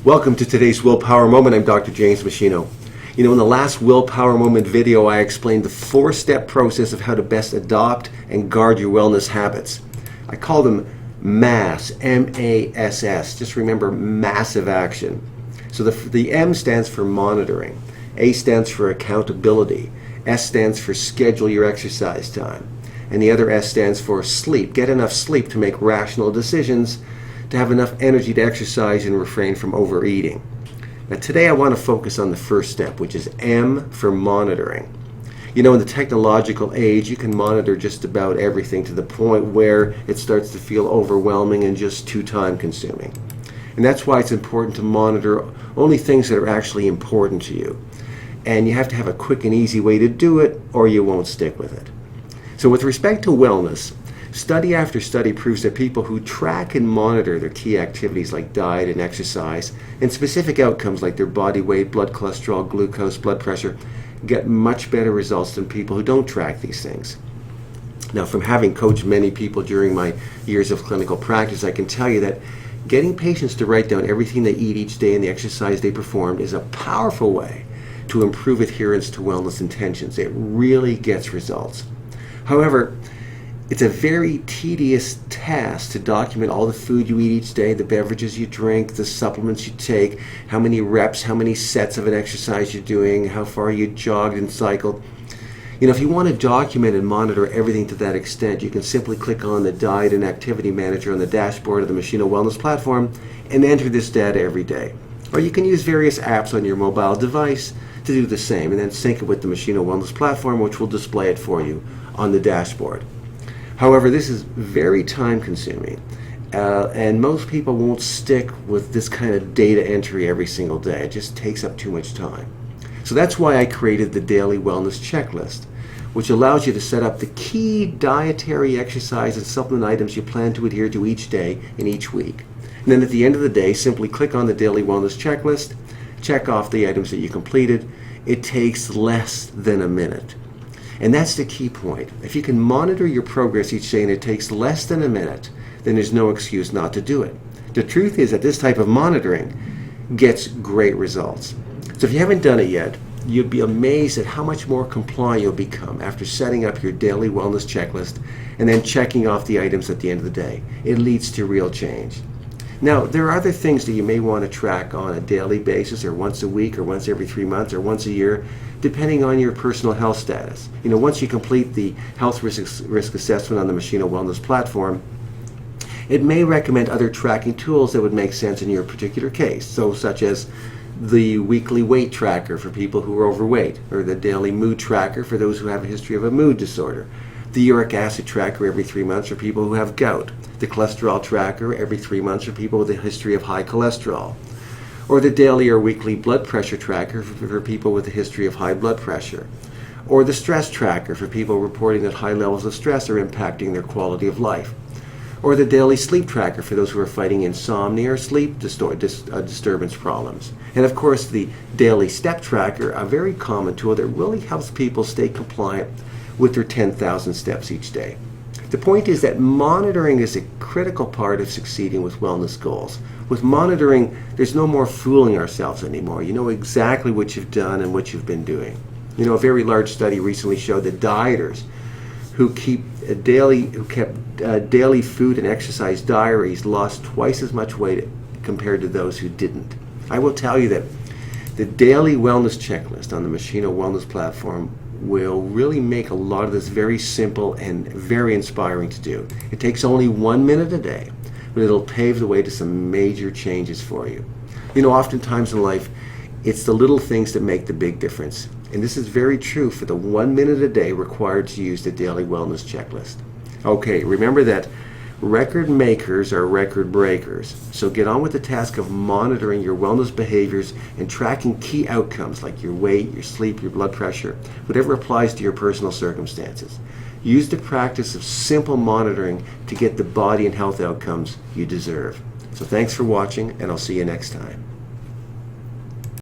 Welcome to today's Willpower Moment. I'm Dr. James Meschino. In the last Willpower Moment video, I explained the 4-step process of how to best adopt and guard your wellness habits. I call them MASS, M-A-S-S. Just remember, massive action. So the M stands for monitoring, A stands for accountability, S stands for schedule your exercise time, and the other S stands for sleep. Get enough sleep to make rational decisions, to have enough energy to exercise and refrain from overeating. Now today I want to focus on the first step, which is M for monitoring. In the technological age, you can monitor just about everything to the point where it starts to feel overwhelming and just too time consuming. And that's why it's important to monitor only things that are actually important to you. And you have to have a quick and easy way to do it, or you won't stick with it. So with respect to wellness, study after study proves that people who track and monitor their key activities like diet and exercise and specific outcomes like their body weight, blood cholesterol, glucose, blood pressure get much better results than people who don't track these things. Now, from having coached many people during my years of clinical practice, I can tell you that getting patients to write down everything they eat each day and the exercise they performed is a powerful way to improve adherence to wellness intentions. It really gets results. However, it's a very tedious task to document all the food you eat each day, the beverages you drink, the supplements you take, how many reps, how many sets of an exercise you're doing, how far you jogged and cycled. If you want to document and monitor everything to that extent, you can simply click on the Diet and Activity Manager on the dashboard of the Meschino Wellness platform and enter this data every day. Or you can use various apps on your mobile device to do the same and then sync it with the Meschino Wellness platform, which will display it for you on the dashboard. However, this is very time consuming and most people won't stick with this kind of data entry every single day. It just takes up too much time. So that's why I created the Daily Wellness Checklist, which allows you to set up the key dietary, exercise, and supplement items you plan to adhere to each day and each week. And then at the end of the day, simply click on the Daily Wellness Checklist, check off the items that you completed. It takes less than a minute. And that's the key point. If you can monitor your progress each day and it takes less than a minute, then there's no excuse not to do it. The truth is that this type of monitoring gets great results. So if you haven't done it yet, you'd be amazed at how much more compliant you'll become after setting up your daily wellness checklist and then checking off the items at the end of the day. It leads to real change. Now, there are other things that you may want to track on a daily basis, or once a week, or once every 3 months, or once a year, depending on your personal health status. Once you complete the health risk assessment on the Meschino Wellness platform, it may recommend other tracking tools that would make sense in your particular case, such as the weekly weight tracker for people who are overweight, or the daily mood tracker for those who have a history of a mood disorder, the uric acid tracker every 3 months for people who have gout, the cholesterol tracker every 3 months for people with a history of high cholesterol, or the daily or weekly blood pressure tracker for people with a history of high blood pressure, or the stress tracker for people reporting that high levels of stress are impacting their quality of life, or the daily sleep tracker for those who are fighting insomnia or sleep disturbance problems. And of course, the daily step tracker, a very common tool that really helps people stay compliant with their 10,000 steps each day. The point is that monitoring is a critical part of succeeding with wellness goals. With monitoring, there's no more fooling ourselves anymore. You know exactly what you've done and what you've been doing. A very large study recently showed that dieters who kept daily food and exercise diaries lost twice as much weight compared to those who didn't. I will tell you that the daily wellness checklist on the Meschino Wellness platform will really make a lot of this very simple and very inspiring to do. It takes only 1 minute a day, but it'll pave the way to some major changes for you. Oftentimes in life, it's the little things that make the big difference. And this is very true for the 1 minute a day required to use the daily wellness checklist. Okay, remember that record makers are record breakers. So get on with the task of monitoring your wellness behaviors and tracking key outcomes like your weight, your sleep, your blood pressure, whatever applies to your personal circumstances. Use the practice of simple monitoring to get the body and health outcomes you deserve. So thanks for watching, and I'll see you next time.